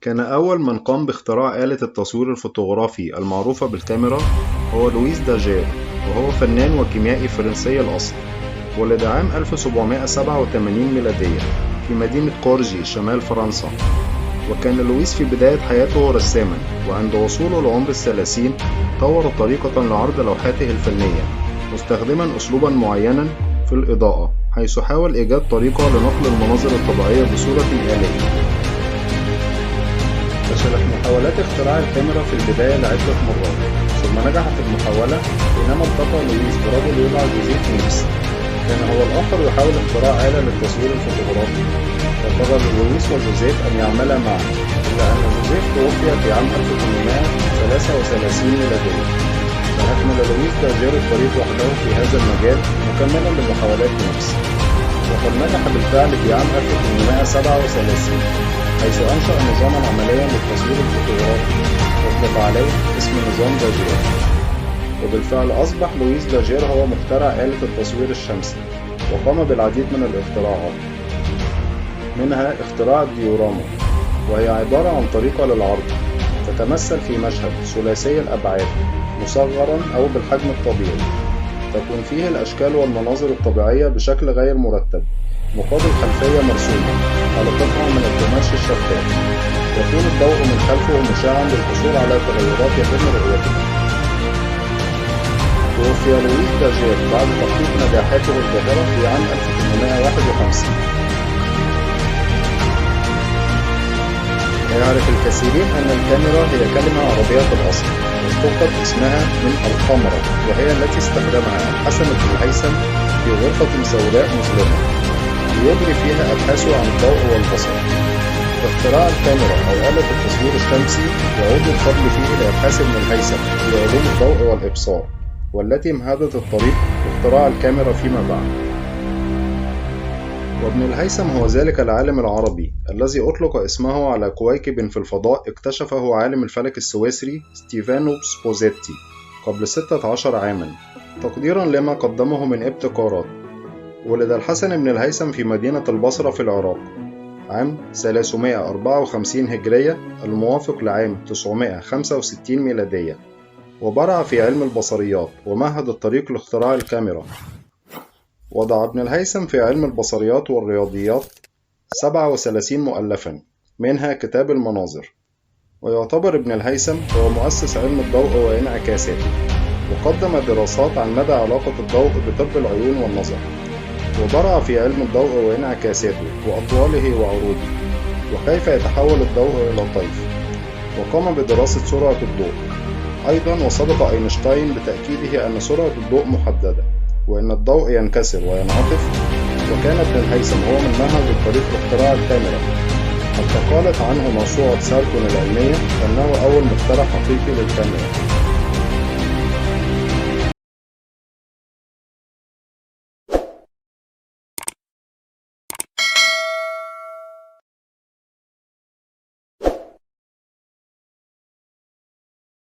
كان أول من قام باختراع آلة التصوير الفوتوغرافي المعروفة بالكاميرا هو لويس داجير، وهو فنان وكيميائي فرنسي الأصل. ولد عام 1787 ميلادية في مدينة كورجي شمال فرنسا. وكان لويس في بداية حياته رساماً، وعند وصوله لعمر ال30 طور طريقة لعرض لوحاته الفنية، مستخدماً أسلوباً معيناً في الإضاءة، حيث حاول إيجاد طريقة لنقل المناظر الطبيعية بصورة آلية. فشلت محاولات اختراع الكاميرا في البداية لعدة مرات، ثم نجحت المحاولة حينما التقى لويس برجل يدعى جوزيف نيبس. كان هو الآخر يحاول اختراع آلة للتصوير الفوتوغرافي، وقرر لويس وجوزيف أن يعملا معا، إلا أن جوزيف توفي في عام 1833 ميلادية، فأكمل لويس داجير الطريق وحده في هذا المجال مكملا لمحاولات نيبس. وقد نجح بالفعل في عام 1837، حيث أنشأ نظاماً عملياً للتصوير الفوتوغرافي أطلق عليه اسم نظام داجير. وبالفعل أصبح لويس داجير هو مخترع آلة التصوير الشمسي، وقام بالعديد من الاختراعات، منها اختراع الديوراما، وهي عبارة عن طريقة للعرض تتمثل في مشهد ثلاثي الأبعاد مصغراً أو بالحجم الطبيعي، تكون فيه الأشكال والمناظر الطبيعية بشكل غير مرتب مقابل خلفية مرسومة على قطعة من القماش الشفاف، يكون الضوء من خلفه مشعاً للحصول على تغيرات يتم رؤيتها. توفي لويس داجير بعد تحقيق نجاحاته الباهرة في عام 1851. يعرف الكثيرين أن الكاميرا هي كلمة عربية الأصل، واشتقت اسمها من القمرة، وهي التي استخدمها الحسن بن الهيثم في غرفة سوداء مظلمة ليجري فيها أبحاثه عن الضوء والبصر. اختراع الكاميرا أو آلة التصوير الشمسي يعود الفضل فيه لأبحاث ابن الهيثم في علوم الضوء والإبصار، والتي مهدت الطريق لاختراع الكاميرا فيما بعد. وابن الهيثم هو ذلك العالم العربي الذي أطلق اسمه على كويكب في الفضاء اكتشفه عالم الفلك السويسري ستيفانو سبوزيتي قبل 16 عاماً، تقديراً لما قدمه من ابتكارات. ولد الحسن بن الهيثم في مدينة البصرة في العراق عام 354 هجرية الموافق لعام 965 ميلادية، وبرع في علم البصريات ومهد الطريق لاختراع الكاميرا. وضع ابن الهيثم في علم البصريات والرياضيات 37 مؤلفاً، منها كتاب المناظر. ويعتبر ابن الهيثم هو مؤسس علم الضوء وانعكاساته، وقدم دراسات عن مدى علاقة الضوء بطب العيون والنظر، وبرع في علم الضوء وانعكاساته وأطواله وعروضه، وكيف يتحول الضوء إلى طيف، وقام بدراسة سرعة الضوء أيضاً. وسبق أينشتاين بتأكيده أن سرعة الضوء محددة، وأن الضوء ينكسر وينعطف. وكان ابن الهيثم هو من مهد الطريق لاختراع الكاميرا، حتى قالت عنه موسوعة سالتون العلمية أنه أول مخترع حقيقي للكاميرا.